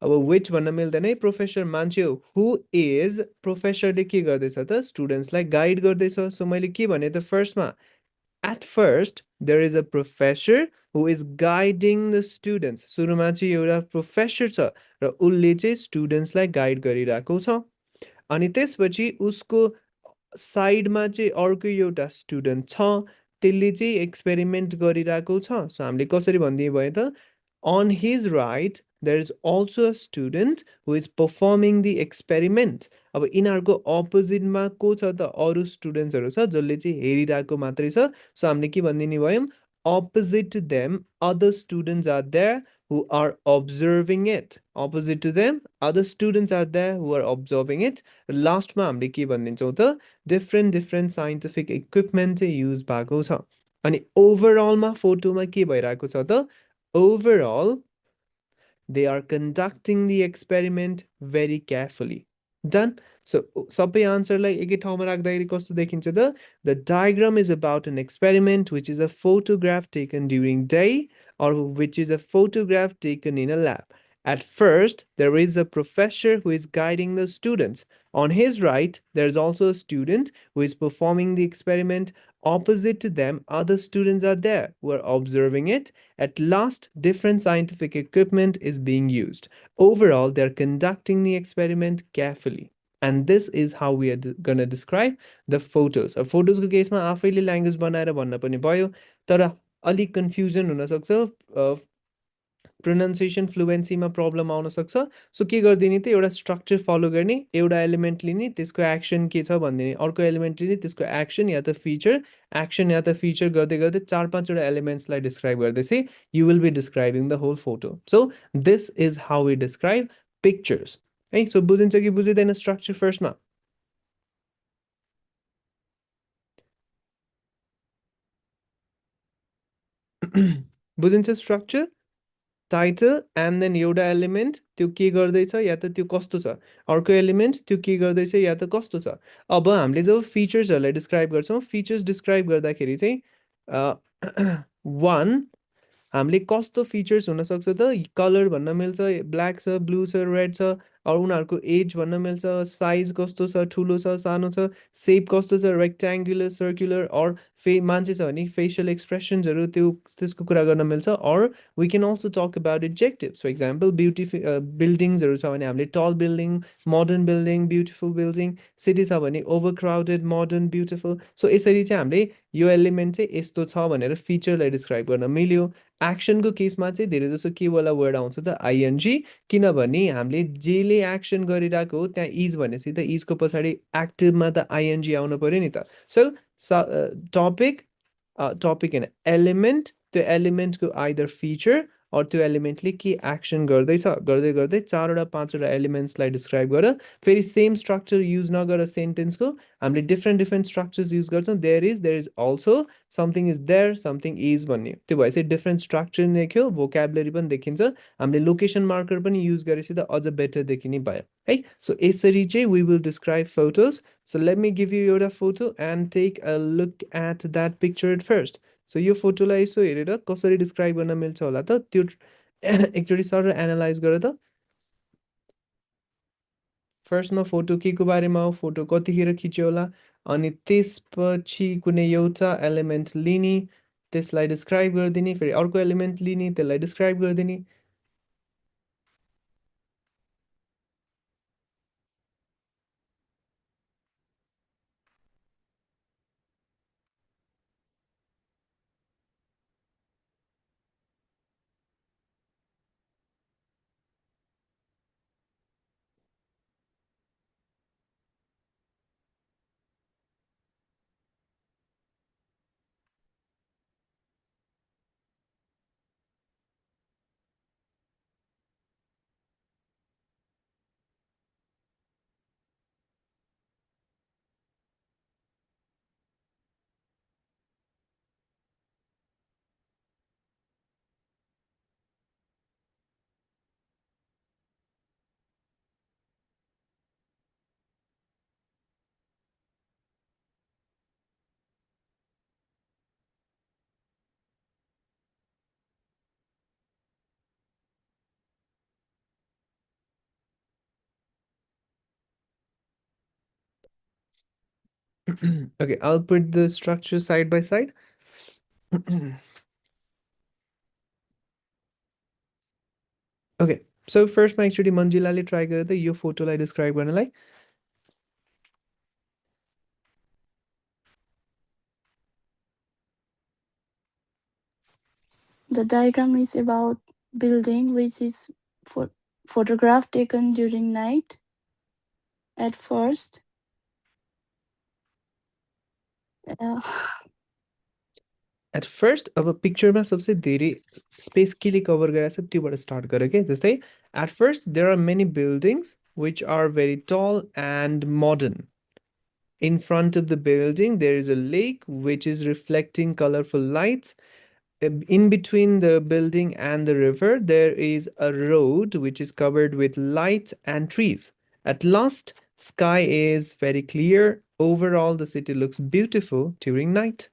अब विच भन्न मिल्दैन है, प्रोफेसर मान्छे हो, हु इज, प्रोफेसरले के गर्दैछ त, स्टुडेन्ट्सलाई गाइड गर्दैछ। सो मैले के भने त फर्स्टमा, at first there is a professor who is guiding the students. सुरुमा चाहिँ एउटा प्रोफेसर छ र उसले चाहिँ स्टुडेन्ट्सलाई गाइड गरिरहेको छ। अनि त्यसपछि उसको साइडमा चाहिँ अर्को एउटा स्टुडेन्ट छ, त्यसले चाहिँ एक्सपेरिमेन्ट गरिरहेको छ। सो हामीले कसरी भनिदिए भयो त, on his right there is also a student who is performing the experiment. अब यिनीहरूको अपोजिटमा को छ त, अरू स्टुडेन्ट्सहरू छ जसले चाहिँ हेरिरहेको मात्रै छ। सो हामीले के भनिदिने भयौँ, opposite to them other students are there who are observing it. Opposite to them other students are there who are observing it. लास्टमा हामीले के भनिदिन्छौँ त, डिफ्रेन्ट डिफ्रेन्ट साइन्टिफिक इक्विपमेन्ट चाहिँ युज भएको छ। अनि ओभरअलमा फोटोमा के भइरहेको छ त, overall they are conducting the experiment very carefully. Done. So सबै आन्सरलाई एकै ठाउँमा राख्दाखेरि कस्तो देखिन्छ त, the diagram is about an experiment which is a photograph taken during day or which is a photograph taken in a lab. At first there is a professor who is guiding the students. On his right there is also a student who is performing the experiment. Opposite to them other students are there who are observing it. At last different scientific equipment is being used. Overall they are conducting the experiment carefully. And this is how we are gonna describe the photos. अब फोटोजको केसमा आफैले language बनाएर भन्न पनि भयो, तर अलिक confusion हुनसक्छ, प्रोनाउन्सिएसन फ्लुएन्सीमा प्रब्लम आउन सक्छ। सो के गरिदिने त एउटा स्ट्रक्चर फलो गर्ने, एउटा एलिमेन्ट लिने, त्यसको एक्सन के छ भनिदिने, अर्को एलिमेन्ट लिने, त्यसको एक्सन या त फिचर, एक्सन या त फिचर गर्दै गर्दै 4-5 वटा एलिमेन्ट्सलाई डिस्क्राइब गर्दै चाहिँ you will be describing the whole photo. So this is how we describe pictures है। सो बुझिन्छ कि बुझिँदैन स्ट्रक्चर फर्स्टमा? बुझिन्छ स्ट्रक्चर? टाइटल एन्ड देन एउटा एलिमेन्ट त्यो के गर्दैछ या त त्यो कस्तो छ, अर्को एलिमेन्ट त्यो के गर्दैछ या त कस्तो छ। अब हामीले जब फिचर्सहरूलाई डिस्क्राइब गर्छौँ, फिचर्स डिस्क्राइब गर्दाखेरि चाहिँ वान हामीले कस्तो फिचर्स हुनसक्छ त, कलर भन्न मिल्छ, ब्ल्याक छ, ब्लू छ, रेड छ, उनीहरूको एज भन्न मिल्छ, साइज कस्तो छ, ठुलो छ, सानो छ, सेप कस्तो छ, रेक्ट्याङ्गुलर, सर्कुलर, अर मान्छे छ भने फेसियल एक्सप्रेसन्सहरू त्यो त्यसको कुरा गर्न मिल्छ। Or we can also talk about adjectives. For example बिल्डिङ्सहरू छ भने हामीले tall building, modern building, beautiful building, city छ भने overcrowded, modern, beautiful. So यसरी चाहिँ हामीले यो एलिमेन्ट चाहिँ यस्तो छ भनेर फिचरलाई डिस्क्राइब गर्न मिल्यो। एक्सनको केसमा चाहिँ धेरै जसो के वाला वर्ड आउँछ त, आइएनजी, किनभने हामीले जेले एक्सन गरिरहेको हो त्यहाँ इज भनेपछि त इजको पछाडि एक्टिभमा त आइएनजी आउनु पऱ्यो नि त। सो टपिक टपिक होइन, एलिमेन्ट, त्यो एलिमेन्टको आइदर फिचर अर त्यो एलिमेन्टले के एक्सन गर्दैछ, गर्दै गर्दै 4-5 वटा एलिमेन्ट्सलाई डिस्क्राइब गर। फेरि सेम स्ट्रक्चर युज नगर सेन्टेन्सको, हामीले डिफ्रेन्ट डिफ्रेन्ट स्ट्रक्चर्स युज गर्छौँ। There is also, something is there, something is भन्ने, त्यो भएपछि डिफ्रेन्ट स्ट्रक्चर देख्यो, भोक्याबुलरी पनि देखिन्छ। हामीले लोकेसन मार्कर पनि युज गरेपछि त अझ बेटर देखिने भयो है। सो यसरी चाहिँ we will describe photos. So let me give you एउटा photo and take a look at that picture at first. So यो फोटोलाई यसो हेरेर कसरी डिस्क्राइब गर्न मिल्छ होला त, त्यो एकचोटि सर एनालाइज गर त। फर्स्टमा फोटो के को बारेमा हो, फोटो कतिखेर खिच्यो होला, अनि त्यसपछि कुनै एउटा एलिमेन्ट लिने, त्यसलाई डिस्क्राइब गरिदिने, फेरि अर्को एलिमेन्ट लिने, त्यसलाई डिस्क्राइब गरिदिने। Okay, I'll put the structure side by side. Okay, so फर्स्टमा एकचोटि मन्जिलाले ट्राई गरेर त यो फोटोलाई डिस्क्राइब गर्नलाई। The diagram is about building which is photograph taken during night. At first, at first अब पिक्चरमा सबसे धेरै स्पेस केले कभर गरेको छ त्योबाट स्टार्ट गर के। जस्तै at first there are many buildings which are very tall and modern. In front of the building, there is a lake which is reflecting colorful lights. In between the building and the river, there is a road which is covered with lights and trees. At last, sky is very clear. Overall, the city looks beautiful during night.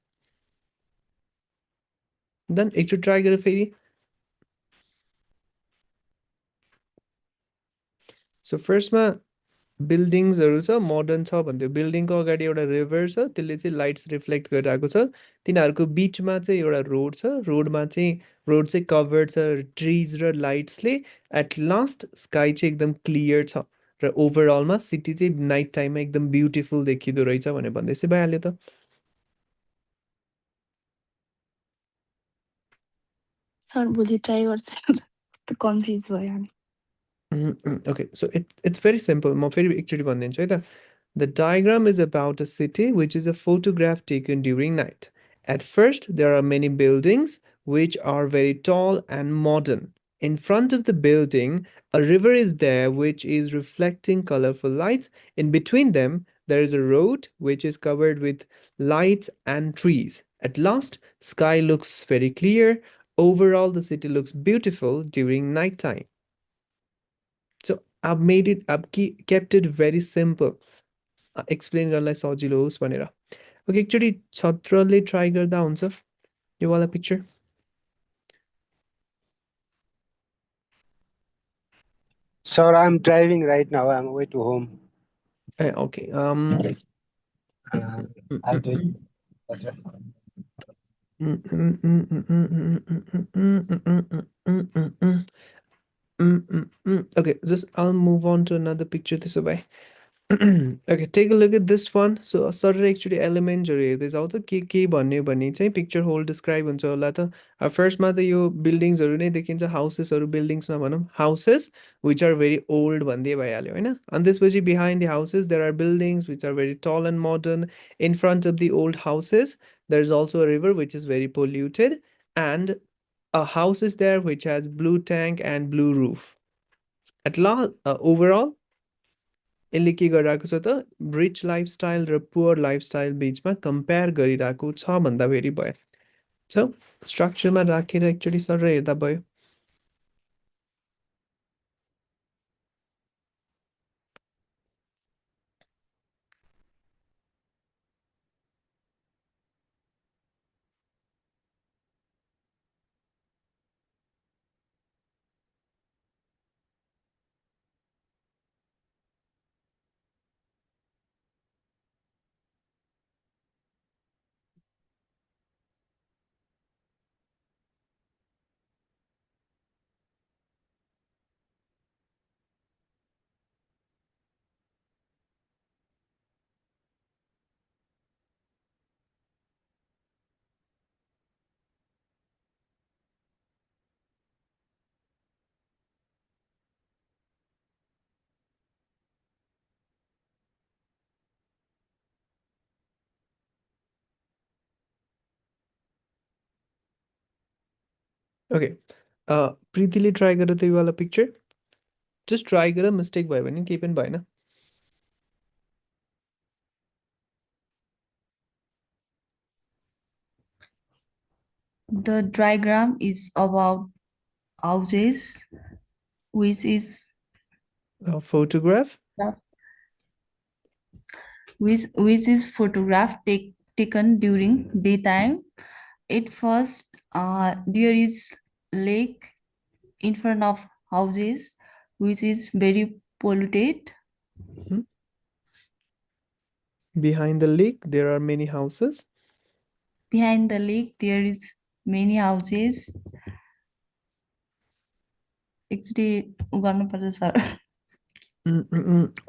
Then, एक should try get a फेरि। So फर्स्टमा बिल्डिङ्सहरू छ, modern छ भन्थ्यो, बिल्डिङको अगाडि एउटा river छ, त्यसले चाहिँ लाइट्स रिफ्लेक्ट गरिरहेको छ। तिनीहरूको बिचमा चाहिँ एउटा रोड छ, रोड चाहिँ कभर्ड छ ट्रिज र लाइट्सले। एट लास्ट स्काई चाहिँ एकदम क्लियर छ। र ओभरअलमा सिटी चाहिँ नाइट टाइममा एकदम ब्युटिफुल देखिँदो रहेछ भनेर भन्दै चाहिँ भइहाल्यो त। सर भोलि ट्राई गर्छु। कस्तो कन्फ्युज भयो हामी। Okay, so it's very simple. म फेरि एकचोटि भनिदिन्छु है त। The diagram is about a city which is a photograph taken during night. At first, there are many buildings which are very tall and modern. In front of the building, a river is there which is reflecting colorful lights. In between them, there is a road which is covered with lights and trees. At last, sky looks very clear. Overall, the city looks beautiful during night time. So I've kept it very simple. Explain गर्नलाई सजिलो होस् भनेर। Okay एकचोटि छत्रले try गर्दा हुन्छ यो वाला picture. Sir, I'm driving right now. I'm way to home. A okay I'll do it later. Okay, just I'll move on to another picture त्यसो भए। Okay, take a look at this one. So sir actually एलिमेन्ट्सहरू हेर्दै जाउँ त के भन्यो भने चाहिँ पिक्चर होल डिस्क्राइब हुन्छ होला त। फर्स्टमा त यो बिल्डिङ्सहरू नै देखिन्छ, हाउसेसहरू बिल्डिङ्स नभनौँ, houses which are very old भन्दै भइहाल्यो होइन। अनि त्यसपछि behind the houses there are buildings which are very tall and modern. In front of the old houses there is also a river which is very polluted and a house is there which has blue tank and blue roof. At last, overall, यसले के गरिरहेको छ त rich lifestyle र poor lifestyle बिचमा compare गरिरहेको छ भन्दा फेरि भयो। सो स्ट्रक्चरमा राखेर एक्चुअली सर हेर्दा भयो। ओके प्रीतिले ट्राई गर त यो वाला पिक्चर जस्ट ट्राई गर, मिस्टेक भयो भने केही पनि भएन। The diagram is about houses, which is photograph photograph taken during daytime. At first, there is lake in front of houses, which is very polluted. Behind the lake there are many houses. Behind the lake, there is many houses. Actually, गर्नुपर्छ sir.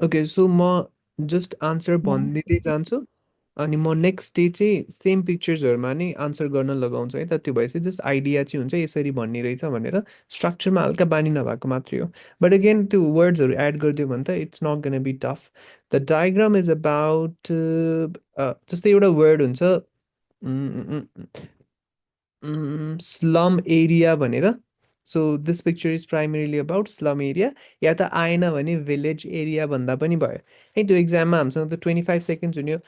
Okay so म just answer भनिदिँदै जान्छु अनि म next day चाहिँ same पिक्चर्सहरूमा नै answer गर्न लगाउँछु है त। त्यो भएपछि जस्ट आइडिया चाहिँ हुन्छ यसरी भन्ने रहेछ भनेर, स्ट्रक्चरमा हल्का बानी नभएको मात्रै हो। बट अगेन त्यो वर्ड्सहरू एड गरिदियो भने त it's not gonna be tough. The diagram is about जस्तै एउटा वर्ड हुन्छ स्लम एरिया भनेर। So this picture is primarily about slum area, या त आएन भने भिलेज एरिया भन्दा पनि भयो है। त्यो इक्जाममा हामीसँग त 25 सेकेन्ड्स हुने हो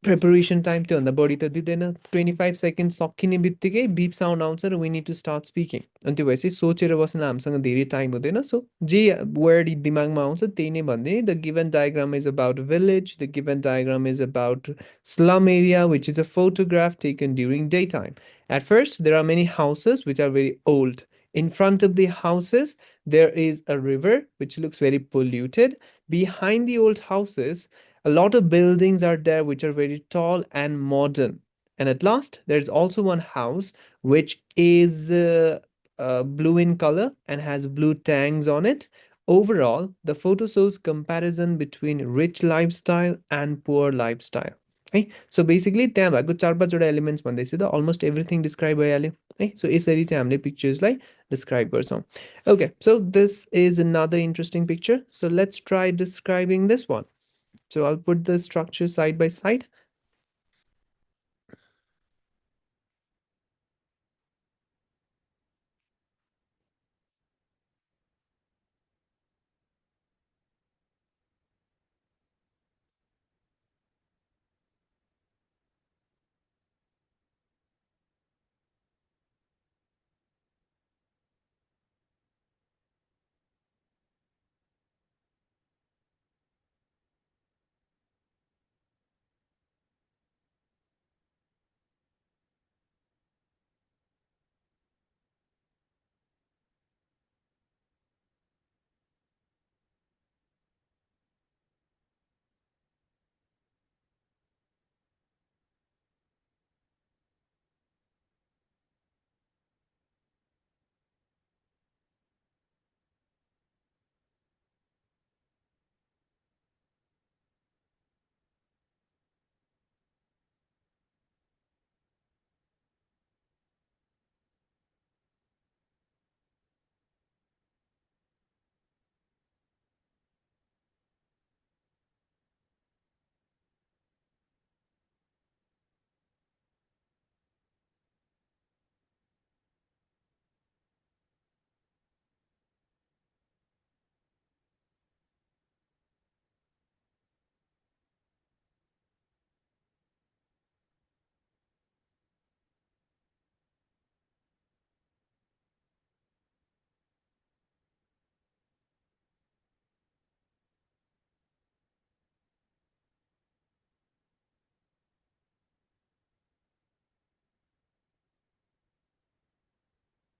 प्रिपरेसन टाइम, त्योभन्दा बढी त दिँदैन। 25 सेकेन्ड सकिने बित्तिकै बिप साउन्ड आउँछ र we need to start speaking. अनि त्यो भएपछि सोचेर बस्न हामीसँग धेरै टाइम हुँदैन। सो जे वर्ड दिमागमा आउँछ त्यही नै भन्दै, the given diagram is about village, the given diagram is about slum area which is a photograph taken during daytime. At first there are many houses which are very old. In front of the houses there is a river which looks very polluted. Behind the old houses a lot of buildings are there which are very tall and modern. And at last there's also one house which is blue in color and has blue tangs on it. Overall, the photo shows comparison between rich lifestyle and poor lifestyle. है so basically त्यहाँ भएको चार पाँचवटा elements भन्दैछु त almost everything describe भइहाल्यो है so यसरी चाहिँ हामीले पिक्चर्सलाई डिस्क्राइब गर्छौँ okay so this is another interesting picture so let's try describing this one so I'll put the structure side by side.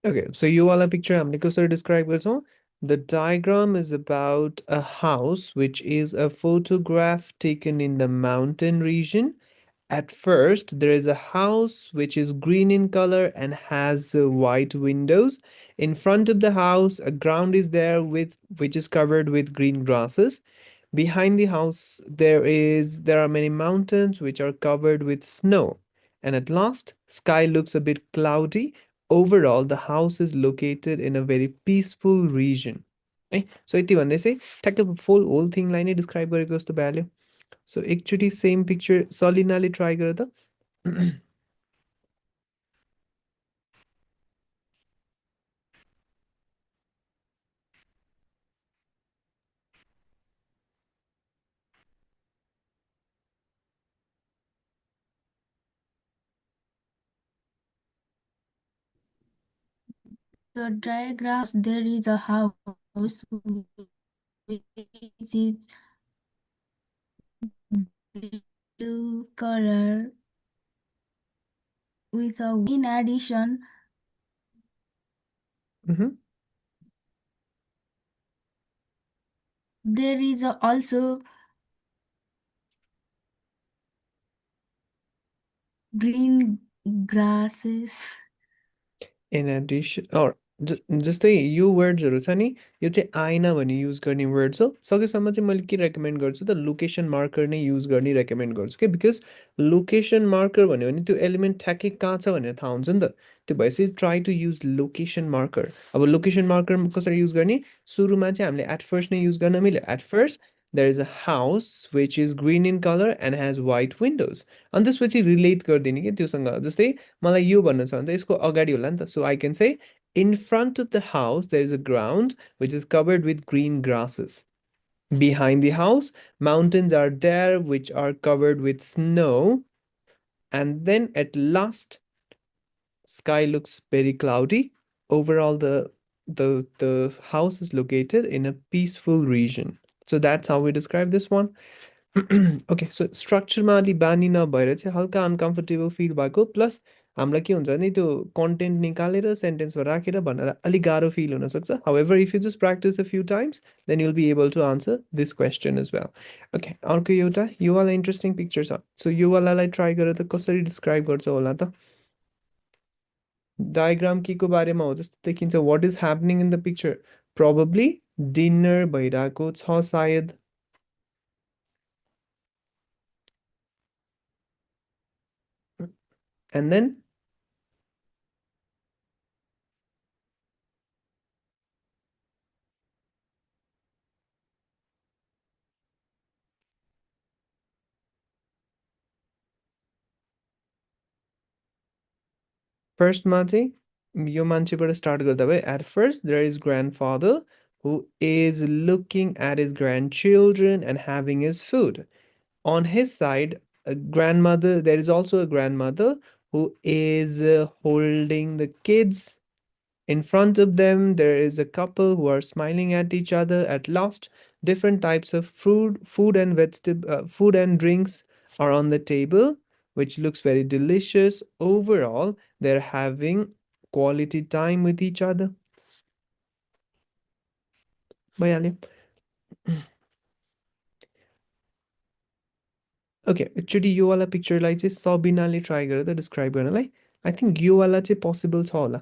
Okay, so you all a picture हमने कसरी describe गर्छौं? The diagram is about a house which is a photograph taken in the mountain region. At first, there is a house which is green in color and has white windows. In front of the house, a ground is there with which is covered with green grasses. Behind the house, there are many mountains which are covered with snow. And at last, sky looks a bit cloudy. Overall, the house is located in a very peaceful region. है सो यति भन्दै चाहिँ ठ्याक्कै full whole थिङलाई नै describe गरेको जस्तो भइहाल्यो सो एकचोटि same picture सलिनाले try गर त The diagram there is a house which is blue color with a in addition Mhm. there is also green grasses. In addition or जस्तै यो वर्ड्सहरू छ नि यो चाहिँ आएन भने युज गर्ने वर्ड्स हो सकेसम्म चाहिँ मैले के रेकमेन्ड गर्छु त लोकेसन मार्कर नै युज गर्ने रेकमेन्ड गर्छु क्या बिकज लोकेसन मार्कर भन्यो भने त्यो एलिमेन्ट ठ्याक्कै कहाँ छ भनेर थाहा हुन्छ नि त त्यो भएपछि try to use location marker अब लोकेसन मार्कर कसरी युज गर्ने सुरुमा चाहिँ हामीले एट फर्स्ट नै युज गर्न मिल्यो at first there is a house which is green in color and has white windows अनि त्यसपछि रिलेट गरिदिने कि त्योसँग जस्तै मलाई यो भन्न छ भने त यसको अगाडि होला नि त सो आई क्यान से in front of the house there is a ground which is covered with green grasses behind the house mountains are there which are covered with snow and then at last sky looks very cloudy overall the house is located in a peaceful region so that's how we describe this one okay so स्ट्रक्चरमा अलि बानी नभएर चाहिँ हल्का uncomfortable fill भएको plus हामीलाई के हुन्छ भने त्यो कन्टेन्ट निकालेर सेन्टेन्समा राखेर भनेर अलिक गाह्रो फिल हुनसक्छ however if you just practice a few times then you'll be able to answer this question as well okay अर्को एउटा योवाला इन्ट्रेस्टिङ पिक्चर छ सो योवालालाई ट्राई गरेर त कसरी डिस्क्राइब गर्छ होला त डायग्राम के को बारेमा हो जस्तो देखिन्छ वाट is happening in the picture probably dinner भइरहेको छ सायद। And then फर्स्टमा चाहिँ यो मान्छेबाट स्टार्ट गर्दा भयो। At first there is grandfather who is looking at his grandchildren and having his food. On his side, a grandmother, there is also a grandmother who is holding the kids. In front of them, there is a couple who are smiling at each other. At last, different types of food and food and drinks are on the table, which looks very delicious. Overall, they're having quality time with each other. भइहाल्यो okay एकचोटि योवाला पिक्चरलाई चाहिँ सबिनाले try गरेर त describe गर्नलाई I think योवाला चाहिँ possible छ होला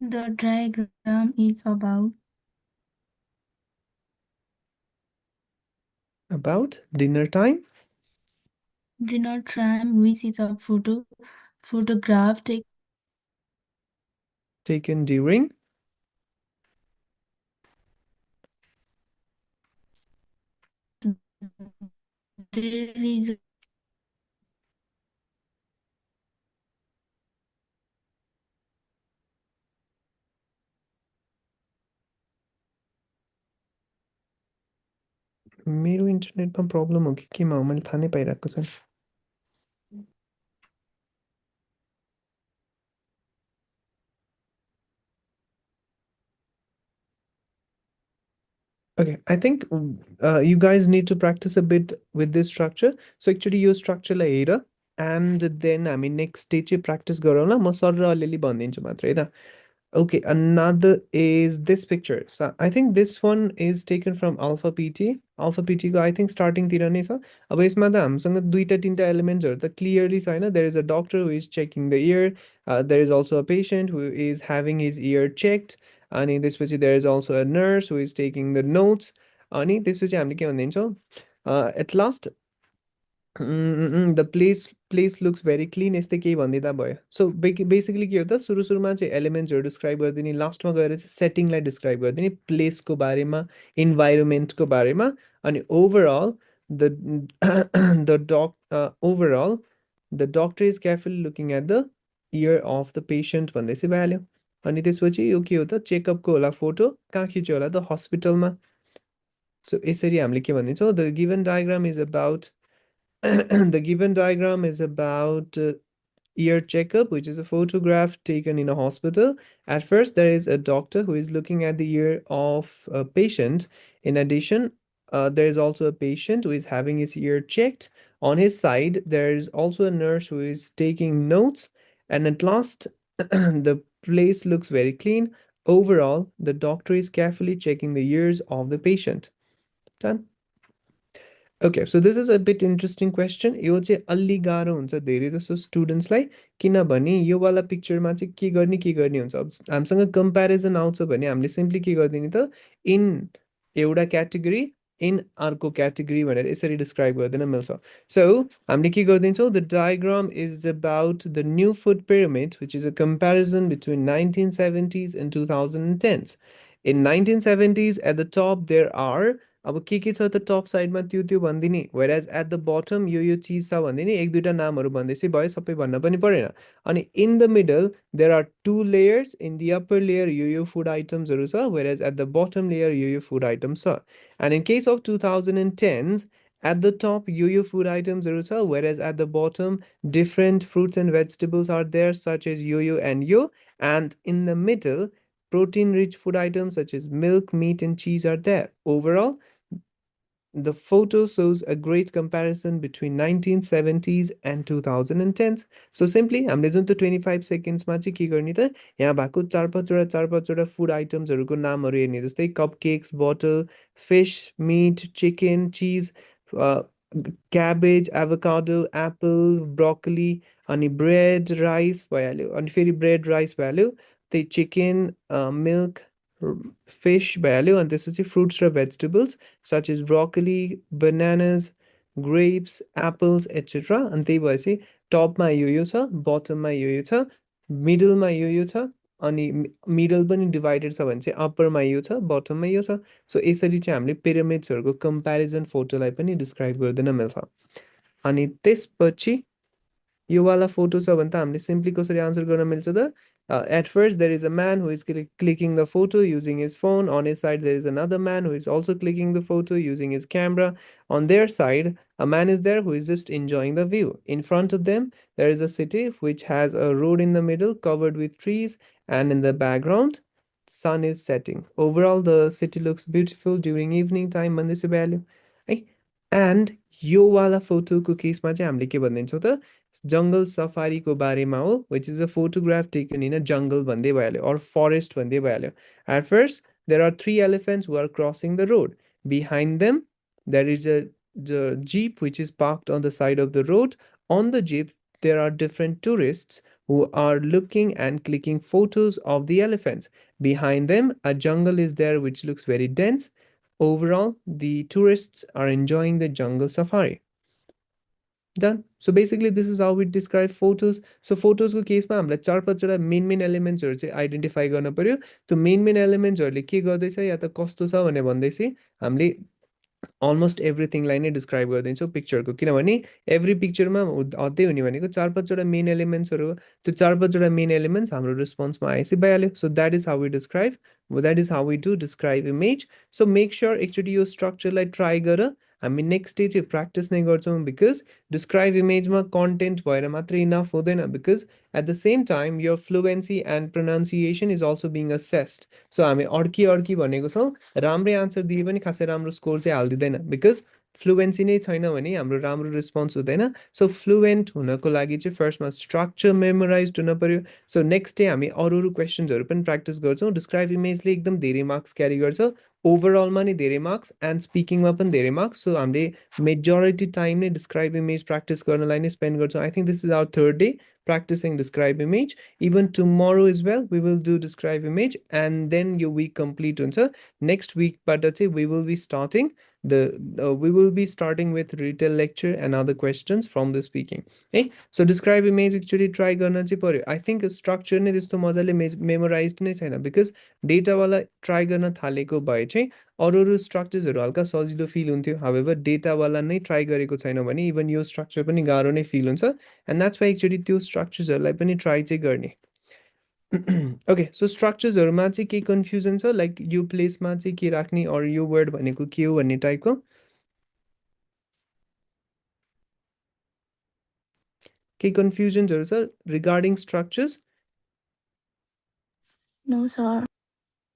The diagram is about dinner time dinner time, which is a photograph taken during there is मेरो इन्टरनेटमा प्रब्लम हो कि केमा हो मैले थाहा नै पाइरहेको छैन Okay, I think you guys need to practice a bit with this structure. So actually yo स्ट्रक्चरलाई hair and then हामी next day चाहिँ practice गरौँ ल म सर अलिअलि भनिदिन्छु मात्र है त Okay, another is this picture. So I think this one is taken from Alpha PT. Alpha PT को I think starting तिर नै छ अब यसमा त हामीसँग दुईटा तिनटा एलिमेन्ट्सहरु त क्लियरली छ हैन there is a doctor who is checking the ear there is also a patient who is having his ear checked अनि त्यसपछि there is also a nurse who is taking the notes अनि त्यसपछि हामीले के भनिदिन्छौँ at last the place looks very clean यस्तै केही भनिदिँदा भयो so basically के हो त सुरु सुरुमा चाहिँ एलिमेन्ट्सहरु डिस्क्राइब गरिदिने लास्टमा गएर चाहिँ सेटिङलाई डिस्क्राइब गरिदिने प्लेसको बारेमा इन्भाइरोमेन्टको बारेमा अनि overall the overall the doctor is carefully looking at the year of the patient भन्दै चाहिँ भइहाल्यो अनि त्यसपछि यो के हो त चेकअपको होला फोटो कहाँ खिच्यो होला त हस्पिटलमा सो यसरी हामीले के भनिदिन्छौँ the given diagram is about the given diagram is about ear checkup, which is a photograph taken in a hospital. At first, there is a doctor who is looking at the ear of a patient. In addition, there is also a patient who is having his ear checked. On his side, there is also a nurse who is taking notes. And at last, the place looks very clean. Overall, the doctor is carefully checking the ears of the patient. Done. Okay, so this is a bit interesting question. यो चाहिँ अलि गाह्रो हुन्छ धेरै जसो स्टुडेन्ट्सलाई किनभने यो वाला पिक्चरमा चाहिँ के गर्ने हुन्छ अब हामीसँग कम्प्यारिजन आउँछ भने हामीले सिम्पली के गरिदिने त इन एउटा क्याटेगोरी इन अर्को क्याटेगोरी भनेर यसरी डिस्क्राइब गरिदिन मिल्छ सो हामीले के गरिदिन्छौँ the diagram is about the new food pyramid which is a comparison between 1970s and 2010s. In 1970s at the top there are अब के छ त टप साइडमा त्यो भनिदिने whereas at the bottom यो चिज छ भनिदिने एक दुईटा नामहरु भन्दैछ भयो सबै भन्न पनि परेन अनि in the middle there are two layers in the upper layer yo food items हरु छ whereas at the bottom layer yo food items छ and in case of 2010s at the top yo food items हरु छ whereas at the bottom different fruits and vegetables are there such as yo and yo and in the middle protein rich food items such as milk meat and cheese are there overall the photo shows a great comparison between 1970s and 2010s. So simply, हामीले जुन त्यो 25 सेकेन्ड्समा चाहिँ के गर्ने त यहाँ भएको चार पाँचवटा फुड आइटम्सहरूको नामहरू हेर्ने जस्तै कप केक्स बटर फिस मिट चिकन चिज cabbage, avocado, apple, broccoli, अनि bread, rice भइहाल्यो. अनि फेरि bread, rice भइहाल्यो. त्यही chicken, milk, fish भइहाल्यो. अनि त्यसपछि fruits र vegetables such as broccoli, bananas, grapes, apples, etc. अनि त्यही भएपछि टपमा यो छ, बटममा यो छ, मिडलमा यो छ, अनि मिडल पनि डिभाइडेड छ भने चाहिँ अप्परमा यो छ, बटममा यो छ. सो यसरी चाहिँ हामीले पिरामिड्सहरूको कम्पेरिजन फोटोलाई पनि डिस्क्राइब गर्दैन मिल्छ. अनि त्यसपछि यो वाला फोटो छ भने त हामीले सिम्पली कसरी आन्सर गर्न मिल्छ त? At first, there is a man who is clicking the photo using his phone. On his side, there is another man who is also clicking the photo using his camera. On their side, a man is there who is just enjoying the view. In front of them, there is a city which has a road in the middle covered with trees, and in the background, sun is setting. Overall, the city looks beautiful during evening time. भन्दैछ value है. And यो वाला फोटोको केसमा चाहिँ हामीले के भनिदिन्छौँ त? जङ्गल सफारीको बारेमा हो, which is a photograph taken in a jungle भन्दै भइहाल्यो, or forest भन्दै भइहाल्यो. At first, there are 3 elephants who are crossing the road. Behind them, there is the jeep which is parked on the side of the road. On the jeep, there are different tourists who are looking and clicking photos of the elephants. Behind them, a jungle is there which looks very dense. Overall, the tourists are enjoying the jungle safari. Done. So basically, this is how we describe photos. So photos को केसमा हामीलाई 4-5 वटा main एलिमेन्ट्सहरु चाहिँ identify गर्न पर्यो. त्यो main एलिमेन्ट्सहरुले के गर्दैछ या त कस्तो छ भने भन्दैछ हामीले अलमोस्ट एभ्रिथिङलाई नै डिस्क्राइब गरिदिन्छौँ पिक्चरको. किनभने एभ्री पिक्चरमा हद्दै हुने भनेको 4-5 वटा मेन एलिमेन्ट्सहरु हो. त्यो 4-5 वटा मेन एलिमेन्ट्स हाम्रो रिस्पोन्समा आएपछि भइहाल्यो. So that is how we describe, that is how we do describe image. So make sure एकचोटि यो स्ट्रक्चरलाई ट्राई गर. हामी नेक्स्ट डे चाहिँ प्र्याक्टिस नै गर्छौँ, बिकज डिस्क्राइब इमेजमा कन्टेन्ट भएर मात्रै इनफ हुँदैन, because at the same time your fluency and pronunciation is also being assessed. So हामी अड्की भनेको छौँ, राम्रै आन्सर दिए पनि खासै राम्रो स्कोर चाहिँ हालिदिँदैन, बिकज फ्लुएन्सी नै छैन भने हाम्रो राम्रो रिस्पोन्स हुँदैन. सो फ्लुएन्ट हुनको लागि चाहिँ फर्स्टमा स्ट्रक्चर मेमोराइज हुन पर्यो. सो नेक्स्ट डे हामी अरू क्वेसन्सहरू पनि प्र्याक्टिस गर्छौँ. डिस्क्राइब इमेजले एकदम धेरै मार्क्स क्यारी गर्छ, ओभरअलमा नै धेरै मार्क्स एन्ड स्पिकिङमा पनि धेरै मार्क्स. सो हामीले मेजोरिटी टाइम नै डिस्क्राइब इमेज प्र्याक्टिस गर्नलाई नै स्पेन्ड गर्छौँ. I think this is our third day practicing describe image. Even tomorrow as well, we will do describe image, and then your week complete huncha. Next week, but we will be starting with retail lecture and other questions from the speaking. Okay, so describe image actually try garna chai paryo. I think structure नै त्यस्तो मजाले memorized नै छैन, because data वाला try गर्न थालेको भए चाहिँ अरू स्ट्रक्चर्सहरू हल्का सजिलो फिल हुन्थ्यो. हाउएभर डेटावाला नै ट्राई गरेको छैन भने इभन यो स्ट्रक्चर पनि गाह्रो नै फिल हुन्छ. एन्ड द्याट्स वाइ एक्चुअली त्यो स्ट्रक्चर्सहरूलाई पनि ट्राई चाहिँ गर्ने. ओके, सो स्ट्रक्चर्सहरूमा चाहिँ केही कन्फ्युजन छ, लाइक यो प्लेसमा चाहिँ के राख्ने अरू यो वर्ड भनेको के हो भन्ने टाइपको केही कन्फ्युजन्सहरू छ regarding structures? No, sir.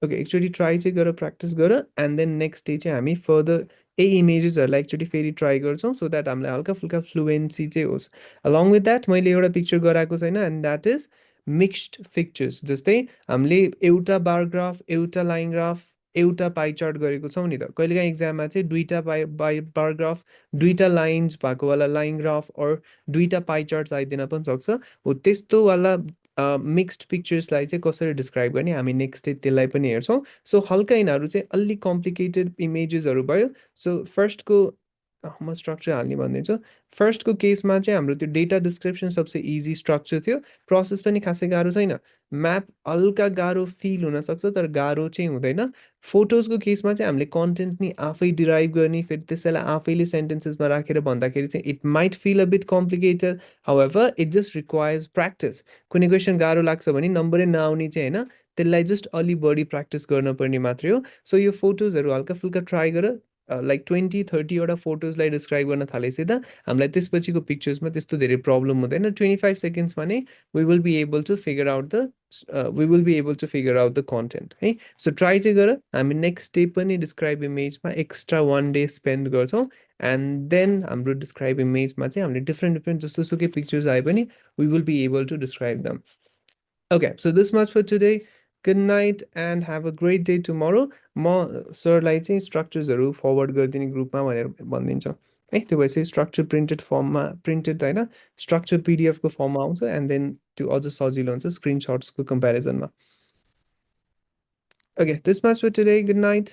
Okay, एकचोटि ट्राई चाहिँ गर, प्र्याक्टिस गर, एन्ड देन नेक्स्ट डे चाहिँ हामी फर्दर यही इमेजेसहरूलाई एकचोटि फेरि ट्राई गर्छौँ, सो द्याट हामीलाई हल्का फुल्का फ्लुएन्सी चाहिँ होस्. अलङ विथ द्याट मैले एउटा पिक्चर गराएको छैन, and that is mixed pictures. जस्तै हामीले एउटा बार ग्राफ, एउटा लाइन ग्राफ, एउटा पाई चार्ट गरेको छौँ नि त. कहिलेकाहीँ इक्जाममा चाहिँ दुईवटा बार ग्राफ, दुईवटा लाइन्स भएकोवाला लाइन ग्राफ, अर दुईवटा पाई चार्ट्स आइदिन पनि सक्छ. हो त्यस्तोवाला मिक्स्ड पिक्चर्सलाई चाहिँ कसरी डिस्क्राइब गर्ने, हामी नेक्स्ट डे त्यसलाई पनि हेर्छौँ. सो हल्का यिनीहरू चाहिँ अलिक कम्प्लिकेटेड इमेजेसहरू भयो. सो फर्स्टको म स्ट्रक्चर हाल्ने भनिदिन्छु. फर्स्टको केसमा चाहिँ हाम्रो त्यो डेटा डिस्क्रिप्सन सबसे इजी स्ट्रक्चर थियो. प्रोसेस पनि खासै गाह्रो छैन. म्याप हल्का गाह्रो फिल हुनसक्छ, तर गाह्रो चाहिँ हुँदैन. फोटोजको केसमा चाहिँ हामीले कन्टेन्ट नि आफै डिराइभ गर्ने, फेरि त्यसैलाई आफैले सेन्टेन्सेसमा राखेर भन्दाखेरि चाहिँ it might feel a bit complicated. However it just requires practice. कुनै क्वेसन गाह्रो लाग्छ भने नम्बरै नआउने चाहिँ होइन, त्यसलाई जस्ट अलि बढी प्र्याक्टिस गर्नुपर्ने मात्रै हो. सो यो फोटोजहरू हल्का फुल्का ट्राई गर. लाइक 20-30वटा फोटोजलाई डिस्क्राइब गर्न थालेपछि त हामीलाई त्यसपछिको पिक्चर्समा त्यस्तो धेरै प्रब्लम हुँदैन. 25 सेकेन्ड्समा नै we will be able to figure out the content है. सो ट्राई चाहिँ गर. हामी नेक्स्ट डे पनि डिस्क्राइब इमेजमा एक्स्ट्रा 1 डे स्पेन्ड गर्छौँ, एन्ड देन हाम्रो डिस्क्राइब इमेजमा चाहिँ हामीले डिफ्रेन्ट जस्तो सुकै पिक्चर्स आए पनि we will be able to describe them. Okay, so this much for today. Good night and have a great day tomorrow. म सरलाई चाहिँ स्ट्रक्चर्सहरू फरवर्ड गरिदिने ग्रुपमा भनेर भनिदिन्छ. है त्यो भएपछि स्ट्रक्चर प्रिन्टेड फर्ममा प्रिन्टेड होइन स्ट्रक्चर पिडिएफको फर्ममा आउँछ एन्ड देन त्यो अझ सजिलो हुन्छ स्क्रिनसट्सको कम्पेरिजनमा okay this much for today good night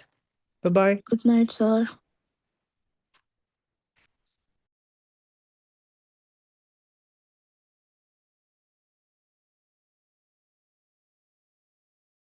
bye Good night, sir.